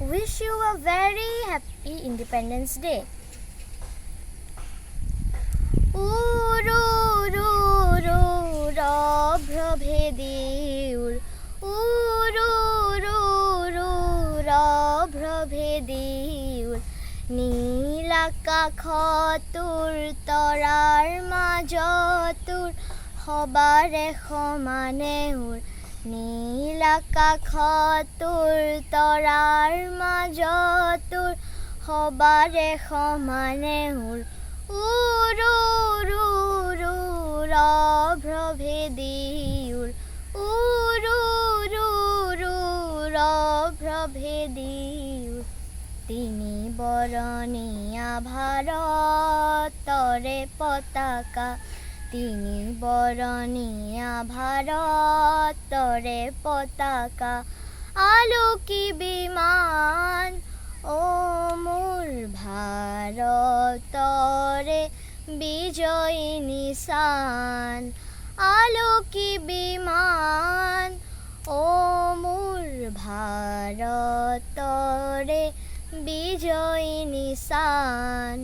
wish you a very happy Independence Day. প্ৰভেদে উৰ প্ৰভেদে উৰ নীল আকাশ তোৰ তৰাৰ মাজতোৰ সবাৰে সমানে উৰ নীল আকাশ তোৰ তৰাৰ মাজতোৰ সবাৰে সমানে উৰ প্ৰভেদে উৰ প্ৰভেদে উৰ তিনি বৰণীয়া ভাৰতৰে পতাকা তিনি বৰণীয়া ভাৰতৰে পতাকা আলোকি বিমান ও মোৰ ভাৰতৰে বিজয়ী নিশান আলোকি বিমান ও মোৰ ভাৰতৰে বিজয়ী নিশান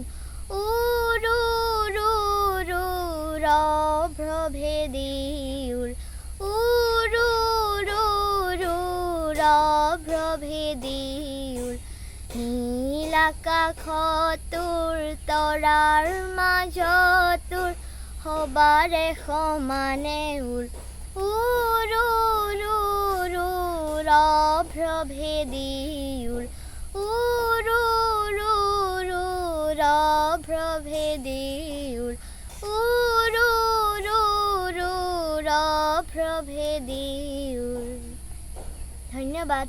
প্ৰভেদে উৰ প্ৰভেদে উৰ নীল আকাশ তোৰ তৰাৰ মাজতোৰ সবাৰে সমানে উৰ প্ৰভেদে উৰ প্ৰভেদে উৰ প্ৰভেদে উৰ ধন্যবাদ।